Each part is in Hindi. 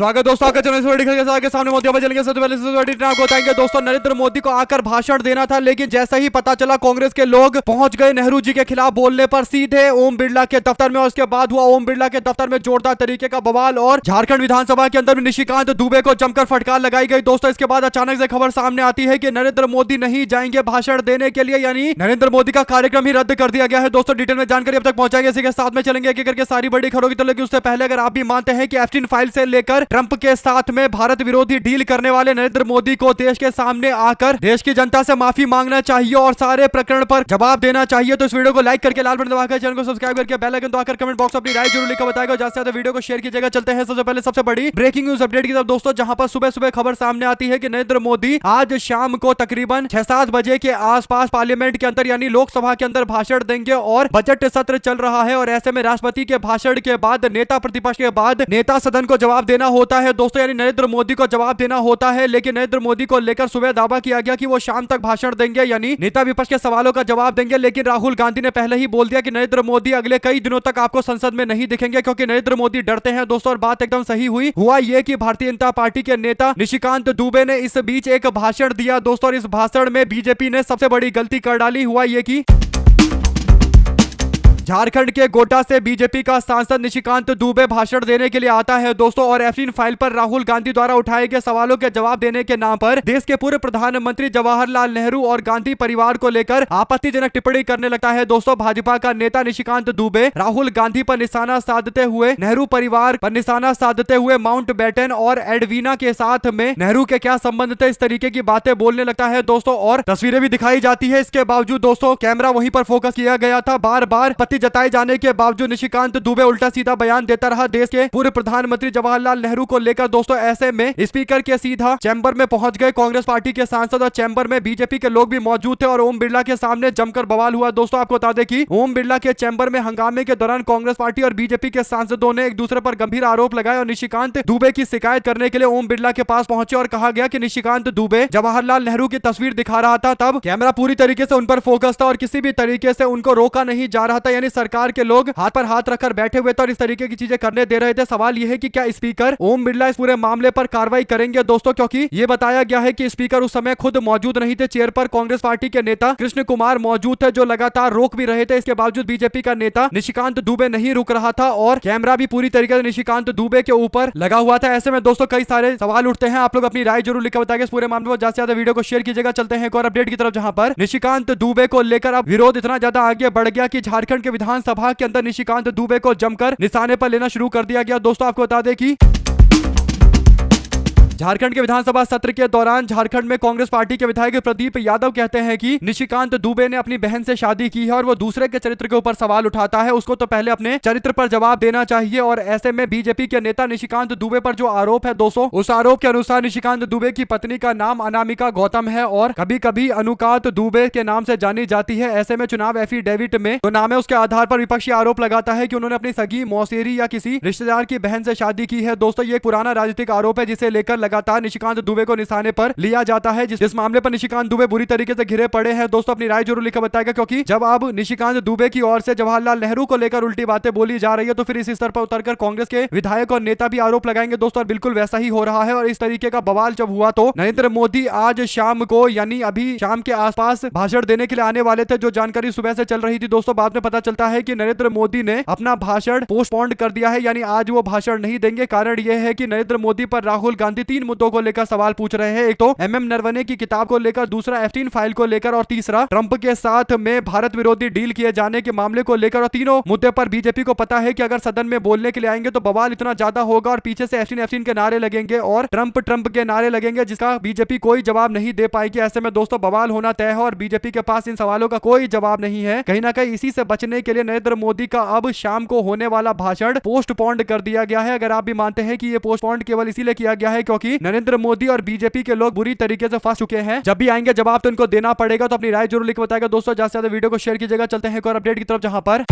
स्वागत दोस्तों, आपका चैनल के सामने मोदी अब चलेंगे। सबसे पहले आपको बताएंगे दोस्तों, नरेंद्र मोदी को आकर भाषण देना था, लेकिन जैसा ही पता चला कांग्रेस के लोग पहुंच गए नेहरू जी के खिलाफ बोलने पर सीधे ओम बिरला के दफ्तर में। और उसके बाद हुआ ओम बिरला के दफ्तर में जोरदार तरीके का बवाल और झारखंड विधानसभा के अंदर भी निशिकांत दुबे को जमकर फटकार लगाई गई। दोस्तों इसके बाद अचानक से खबर सामने आती है कि नरेंद्र मोदी नहीं जाएंगे भाषण देने के लिए, यानी नरेंद्र मोदी का कार्यक्रम ही रद्द कर दिया गया है। दोस्तों डिटेल में जानकारी अब तक पहुंचाएंगे, इसी के साथ में चलेंगे एक करके सारी बड़ी खबरों की। तो लेकिन उससे पहले अगर आप भी मानते हैं कि एप्स्टीन फाइल से लेकर ट्रंप के साथ में भारत विरोधी डील करने वाले नरेंद्र मोदी को देश के सामने आकर देश की जनता से माफी मांगना चाहिए और सारे प्रकरण पर जवाब देना चाहिए, तो इस वीडियो को लाइक करके लाल बटन दबाकर चैनल को सब्सक्राइब करके बेल आइकन दबाकर कमेंट बॉक्स अपनी राय जरूर लिखकर बताएगा। ज्यादा से ज्यादा वीडियो को शेयर कीजिएगा। चलते हैं सबसे पहले सबसे बड़ी ब्रेकिंग न्यूज अपडेट की तरफ दोस्तों, जहां पर सुबह सुबह खबर सामने आती है कि नरेंद्र मोदी आज शाम को तकरीबन 6-7 बजे के आसपास पार्लियामेंट के अंदर यानी लोकसभा के अंदर भाषण देंगे और बजट सत्र चल रहा है। और ऐसे में राष्ट्रपति के भाषण के बाद नेता प्रतिपक्ष के बाद नेता सदन को जवाब देना होता है दोस्तों, यानी नरेंद्र मोदी को जवाब देना होता है। लेकिन नरेंद्र मोदी को लेकर सुबह दावा किया गया कि वो शाम तक भाषण देंगे, यानी नेता विपक्ष के सवालों का जवाब देंगे। लेकिन राहुल गांधी ने पहले ही बोल दिया कि नरेंद्र मोदी अगले कई दिनों तक आपको संसद में नहीं दिखेंगे, क्योंकि नरेंद्र मोदी डरते हैं दोस्तों। और बात एकदम सही हुआ ये कि भारतीय जनता पार्टी के नेता निशिकांत दुबे ने इस बीच एक भाषण दिया दोस्तों, और इस भाषण में बीजेपी ने सबसे बड़ी गलती कर डाली। हुआ ये कि झारखंड के गोड्डा से बीजेपी का सांसद निशिकांत दुबे भाषण देने के लिए आता है दोस्तों, और एप्स्टीन फाइल पर राहुल गांधी द्वारा उठाए गए सवालों के जवाब देने के नाम पर देश के पूर्व प्रधानमंत्री जवाहरलाल नेहरू और गांधी परिवार को लेकर आपत्तिजनक टिप्पणी करने लगता है दोस्तों। भाजपा का नेता निशिकांत दुबे राहुल गांधी पर निशाना साधते हुए, नेहरू परिवार पर निशाना साधते हुए माउंट बैटन और एडवीना के साथ में नेहरू के क्या संबंध थे, इस तरीके की बातें बोलने लगता है दोस्तों। और तस्वीरें भी दिखाई जाती है। इसके बावजूद दोस्तों कैमरा वहीं पर फोकस किया गया था। बार बार जताए जाने के बावजूद निशिकांत दुबे उल्टा सीधा बयान देता रहा देश के पूर्व प्रधानमंत्री जवाहरलाल नेहरू को लेकर दोस्तों। ऐसे में स्पीकर के सीधा चैम्बर में पहुंच गए कांग्रेस पार्टी के सांसद, और चैम्बर में बीजेपी के लोग भी मौजूद थे और ओम बिरला के सामने जमकर बवाल हुआ दोस्तों। आपको बता दें कि ओम बिरला के चैम्बर में हंगामे के दौरान कांग्रेस पार्टी और बीजेपी के सांसदों ने एक दूसरे पर गंभीर आरोप लगाए और निशिकांत दुबे की शिकायत करने के लिए ओम बिरला के पास पहुंचे और कहा गया कि निशिकांत दुबे जवाहरलाल नेहरू की तस्वीर दिखा रहा था। तब कैमरा पूरी तरीके से उन पर फोकस था और किसी भी तरीके से उनको रोका नहीं जा रहा था, यानी सरकार के लोग हाथ पर हाथ रखकर बैठे हुए थे और इस तरीके की चीजें करने दे रहे थे। सवाल यह है कि क्या स्पीकर ओम बिरला इस पूरे मामले पर कार्रवाई करेंगे दोस्तों, क्योंकि यह बताया गया है कि स्पीकर उस समय खुद मौजूद नहीं थे। चेयर पर कांग्रेस पार्टी के नेता कृष्ण कुमार मौजूद थे, जो लगातार रोक भी रहे थे। इसके बावजूद बीजेपी का नेता निशिकांत दुबे नहीं रुक रहा था और कैमरा भी पूरी तरीके से निशिकांत दुबे के ऊपर लगा हुआ था। ऐसे में दोस्तों कई सारे सवाल उठते हैं। आप लोग अपनी राय जरूर लिखकर बताएंगे इस पूरे मामले में। ज्यादा से ज्यादा वीडियो को शेयर कीजिएगा। चलते हैं एक और अपडेट की तरफ, जहां पर निशिकांत दुबे को लेकर अब विरोध इतना ज्यादा आगे बढ़ गया कि झारखंड के विधानसभा के अंदर निशिकांत दुबे को जमकर निशाने पर लेना शुरू कर दिया गया दोस्तों। आपको बता दें कि झारखंड के विधानसभा सत्र के दौरान झारखंड में कांग्रेस पार्टी के विधायक प्रदीप यादव कहते हैं कि निशिकांत दुबे ने अपनी बहन से शादी की है और वो दूसरे के चरित्र के ऊपर सवाल उठाता है, उसको तो पहले अपने चरित्र पर जवाब देना चाहिए। और ऐसे में बीजेपी के नेता निशिकांत दुबे पर जो आरोप है दोस्तों, उस आरोप के अनुसार निशिकांत दुबे की पत्नी का नाम अनामिका गौतम है और कभी कभी अनुकात दुबे के नाम से जानी जाती है। ऐसे में चुनाव एफिडेविट में जो नाम है उसके आधार पर विपक्षी आरोप लगाता है कि उन्होंने अपनी सगी मौसेरी या किसी रिश्तेदार की बहन से शादी की है दोस्तों। ये पुराना राजनीतिक आरोप है जिसे लेकर लगातार निशिकांत दुबे को निशाने पर लिया जाता है। जिस मामले पर निशिकांत दुबे बुरी तरीके से घिरे पड़े हैं दोस्तों। अपनी राय जरूर लिखकर बताएगा, क्योंकि जब अब निशिकांत दुबे की ओर से जवाहरलाल नेहरू को लेकर उल्टी बातें बोली जा रही है, तो फिर इस स्तर पर उतरकर कांग्रेस के विधायक और नेता भी आरोप लगाएंगे दोस्तों। और बिल्कुल वैसा ही हो रहा है। और इस तरीके का बवाल जब हुआ तो नरेंद्र मोदी आज शाम को यानी अभी शाम के आसपास भाषण देने के लिए आने वाले थे, जो जानकारी सुबह से चल रही थी दोस्तों। बाद में पता चलता है कि नरेंद्र मोदी ने अपना भाषण पोस्टपोन कर दिया है, यानी आज वो भाषण नहीं देंगे। कारण यह है कि नरेंद्र मोदी पर राहुल गांधी 3 मुद्दों को लेकर सवाल पूछ रहे हैं। एक तो एमएम नरवणे की किताब को लेकर, दूसरा एप्स्टीन फाइल को लेकर, और तीसरा ट्रंप के साथ में भारत विरोधी डील किए जाने के मामले को लेकर। और तीनों मुद्दे पर बीजेपी को पता है कि अगर सदन में बोलने के लिए आएंगे तो बवाल इतना ज्यादा होगा और पीछे से एप्स्टीन के नारे लगेंगे और ट्रंप के नारे लगेंगे, जिसका बीजेपी कोई जवाब नहीं दे पाएगी। ऐसे में दोस्तों बवाल होना तय है और बीजेपी के पास इन सवालों का कोई जवाब नहीं है। कहीं ना कहीं इसी से बचने के लिए नरेंद्र मोदी का अब शाम को होने वाला भाषण पोस्टपोन्ड कर दिया गया है। अगर आप भी मानते हैं कि ये पोस्टपोन्ड केवल इसीलिए किया गया है क्योंकि नरेंद्र मोदी और बीजेपी के लोग बुरी तरीके से फंस चुके हैं, जब भी आएंगे जवाब तो इनको देना पड़ेगा। तो अपनी राय जरूर लिख बताएगा दोस्तों। ज्यादा से ज्यादा वीडियो को शेयर कीजिएगा। चलते हैं एक और अपडेट की तरफ, जहां पर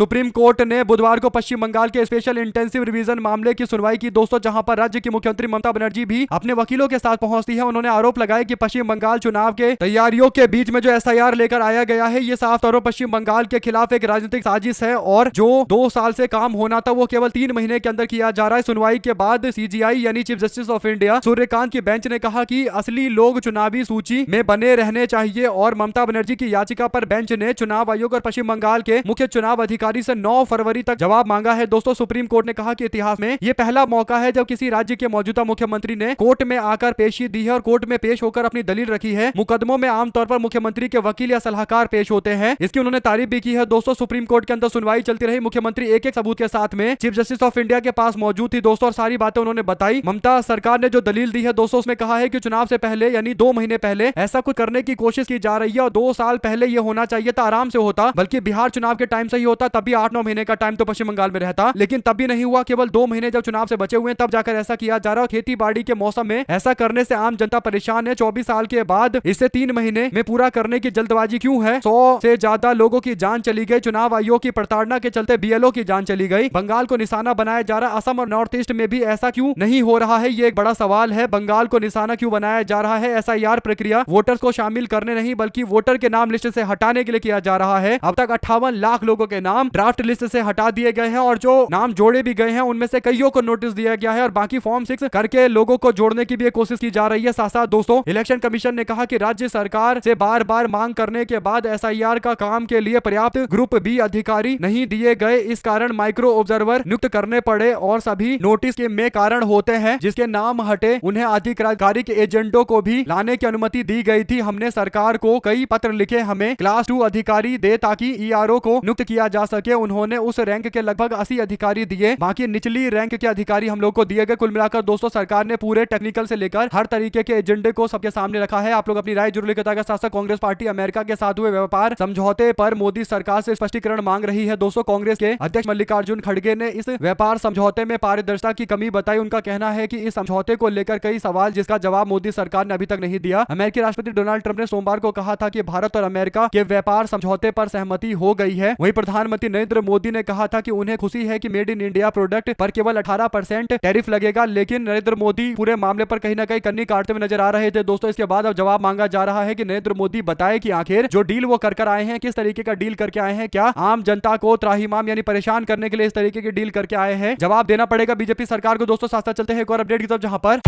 सुप्रीम कोर्ट ने बुधवार को पश्चिम बंगाल के स्पेशल इंटेंसिव रिवीजन मामले की सुनवाई की दोस्तों, जहां पर राज्य की मुख्यमंत्री ममता बनर्जी भी अपने वकीलों के साथ पहुंचती है। उन्होंने आरोप लगाया कि पश्चिम बंगाल चुनाव के तैयारियों के बीच में जो एसआईआर लेकर आया गया है, ये साफ तौर पर पश्चिम बंगाल के खिलाफ एक राजनीतिक साजिश है और जो 2 साल से काम होना था वो केवल 3 महीने के अंदर किया जा रहा है। सुनवाई के बाद सीजीआई यानी chief justice of India Suryakant की बेंच ने कहा कि असली लोग चुनावी सूची में बने रहने चाहिए और ममता बनर्जी की याचिका पर बेंच ने चुनाव आयोग और पश्चिम बंगाल के मुख्य चुनाव अधिकारी से 9 फरवरी तक जवाब मांगा है। दोस्तों, सुप्रीम कोर्ट ने कहा कि इतिहास में यह पहला मौका है जब किसी राज्य के मौजूदा मुख्यमंत्री ने कोर्ट में आकर पेशी दी है और कोर्ट में पेश होकर अपनी दलील रखी है। मुकदमों में आमतौर पर मुख्यमंत्री के वकील या सलाहकार पेश होते हैं। इसकी उन्होंने तारीफ भी की है। दोस्तों, सुप्रीम कोर्ट के अंदर सुनवाई चलती रही। मुख्यमंत्री एक एक सबूत के साथ में चीफ जस्टिस ऑफ इंडिया के पास मौजूद थी दोस्तों और सारी बातें उन्होंने बताई। ममता सरकार ने जो दलील दी है दोस्तों, उसमें कहा है कि चुनाव से पहले यानी 2 महीने पहले ऐसा कुछ करने की कोशिश की जा रही है और 2 साल पहले यह होना चाहिए था, आराम से होता, बल्कि बिहार चुनाव के टाइम से ही होता, तभी 8-9 महीने का टाइम तो पश्चिम बंगाल में रहता, लेकिन तब भी नहीं हुआ। केवल 2 महीने जब चुनाव से बचे हुए तब जाकर ऐसा किया जा रहा है। खेती बाड़ी के मौसम में ऐसा करने से आम जनता परेशान है। 24 साल के बाद इसे 3 महीने में पूरा करने की जल्दबाजी क्यों है? 100 से ज्यादा लोगों की जान चली गई। चुनाव आयोग की प्रताड़ना के चलते बीएलओ की जान चली गई। बंगाल को निशाना बनाया जा रहा। असम और नॉर्थ ईस्ट में भी ऐसा क्यों नहीं हो रहा है? ये एक बड़ा सवाल है। बंगाल को निशाना क्यों बनाया जा रहा है? एसआईआर प्रक्रिया वोटर्स को शामिल करने नहीं बल्कि वोटर के नाम लिस्ट से हटाने के लिए किया जा रहा है। अब तक 58 लाख लोगों के नाम ड्राफ्ट लिस्ट से हटा दिए गए हैं और जो नाम जोड़े भी गए हैं उनमें से कईयों को नोटिस दिया गया है और बाकी फॉर्म 6 करके लोगों को जोड़ने की भी कोशिश की जा रही है। साथ साथ दोस्तों, इलेक्शन कमीशन ने कहा कि राज्य सरकार से बार बार मांग करने के बाद एसआईआर का काम के लिए पर्याप्त ग्रुप बी अधिकारी नहीं दिए गए। इस कारण माइक्रो ऑब्जर्वर नियुक्त करने पड़े और सभी नोटिस के में कारण होते हैं जिसके नाम हटे उन्हें आधिकारिक एजेंडों को भी लाने की अनुमति दी गई थी। हमने सरकार को कई पत्र लिखे, हमें क्लास 2 अधिकारी दे ताकि ईआरओ को नियुक्त किया जा सके। उन्होंने उस रैंक के लगभग 80 अधिकारी दिए, बाकी निचली रैंक के अधिकारी हम लोग को दिए गए। कुल मिलाकर दोस्तों, सरकार ने पूरे टेक्निकल से लेकर हर तरीके के एजेंडे को सबके सामने रखा है। आप लोग अपनी राय जरूर लिखिएगा। साथ साथ कांग्रेस पार्टी अमेरिका के साथ हुए व्यापार समझौते पर मोदी सरकार से स्पष्टीकरण मांग रही है। दोस्तों, कांग्रेस के अध्यक्ष मल्लिकार्जुन खड़गे ने इस व्यापार समझौते में पारदर्शिता की कमी बताई। उनका कहना है कि इस समझौते को लेकर कई सवाल जिसका जवाब मोदी सरकार ने अभी तक नहीं दिया। अमेरिकी राष्ट्रपति डोनाल्ड ट्रंप ने सोमवार को कहा था कि भारत और अमेरिका के व्यापार समझौते पर सहमति हो गई है। वहीं प्रधानमंत्री नरेंद्र मोदी ने कहा था कि उन्हें खुशी है कि मेड इन इंडिया प्रोडक्ट पर केवल 18% टैरिफ लगेगा, लेकिन नरेंद्र मोदी पूरे मामले पर कहीं ना कहीं कन्नी काटते हुए नजर आ रहे थे। दोस्तों, इसके बाद अब जवाब मांगा जा रहा है कि नरेंद्र मोदी बताए कि आखिर जो डील वो कर आए हैं किस तरीके का डील करके आए हैं। क्या आम जनता को त्राहिमाम यानी परेशान करने के लिए इस तरीके की डील करके आए हैं? जवाब देना पड़ेगा बीजेपी सरकार को। दोस्तों, साथ साथ चलते हैं एक और अपडेट की तरफ, जहां पर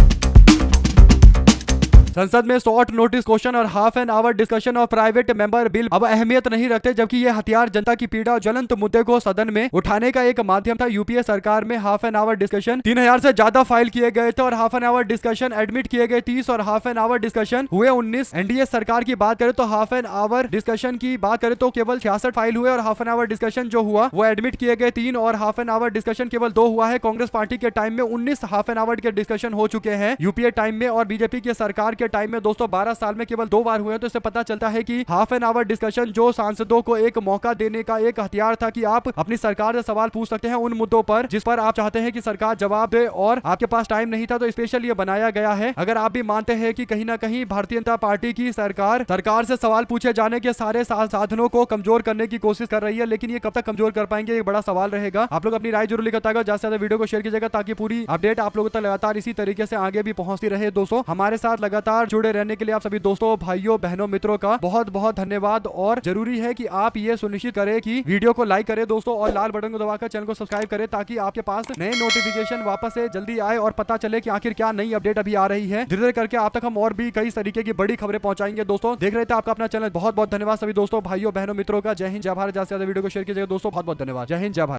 संसद में शॉर्ट नोटिस क्वेश्चन और half an hour discussion of private member bill अब अहमियत नहीं रखते, जबकि ये हथियार जनता की पीड़ा और ज्वलंत मुद्दे को सदन में उठाने का एक माध्यम था। यूपीए सरकार में हाफ एन आवर डिस्कशन 3000 से ज्यादा फाइल किए गए थे और half an hour discussion admit किए गए 30 और हाफ एन आवर डिस्कशन हुए 19। एनडीए सरकार की बात करें तो हाफ एन आवर डिस्कशन की बात करें तो केवल 66 फाइल हुए और हाफ एन आवर डिस्कशन जो हुआ वो एडमिट किए गए 3 और हाफ एन आवर डिस्कशन केवल 2 हुआ है। कांग्रेस पार्टी के टाइम में 19 हाफ एन आवर के डिस्कशन हो चुके हैं यूपीए टाइम में और बीजेपी की सरकार के टाइम में दोस्तों 12 साल में केवल 2 बार हुए। तो इससे पता चलता है कि हाफ एन आवर डिस्कशन जो सांसदों को एक मौका देने का एक हथियार था कि आप अपनी सरकार से सवाल पूछ सकते हैं उन मुद्दों पर जिस पर आप चाहते हैं कि सरकार जवाब दे और आपके पास टाइम नहीं था, तो स्पेशल ये बनाया गया है। अगर आप भी मानते हैं कि कहीं ना कहीं भारतीय जनता पार्टी की सरकार से सवाल पूछे जाने के सारे साधनों को कमजोर करने की कोशिश कर रही है, लेकिन ये कब तक कमजोर कर पाएंगे, एक बड़ा सवाल रहेगा। आप लोग अपनी राय जरूर लिखिएगा, ज्यादा से ज्यादा वीडियो को शेयर कीजिएगा ताकि पूरी अपडेट आप लोगों तक लगातार इसी तरीके से आगे भी पहुंचती रहे। दोस्तों, हमारे साथ लगातार जुड़े रहने के लिए आप सभी दोस्तों, भाइयों, बहनों, मित्रों का बहुत बहुत धन्यवाद। और जरूरी है कि आप ये सुनिश्चित करें कि वीडियो को लाइक करें दोस्तों और लाल बटन को दबाकर चैनल को सब्सक्राइब करें ताकि आपके पास नए नोटिफिकेशन वापस से जल्दी आए और पता चले कि आखिर क्या नई अपडेट अभी आ रही है। धीरे धीरे करके आप तक हम और भी कई तरीके की बड़ी खबरें पहुंचाएंगे। दोस्तों, देख रहे थे आपका अपना चैनल। बहुत बहुत धन्यवाद सभी दोस्तों, भाइयों, बहनों, मित्रों का। जय हिंद, जय भारत। ज्यादा से ज्यादा वीडियो को शेयर कीजिएगा दोस्तों। बहुत बहुत धन्यवाद। जय हिंद, जय भारत।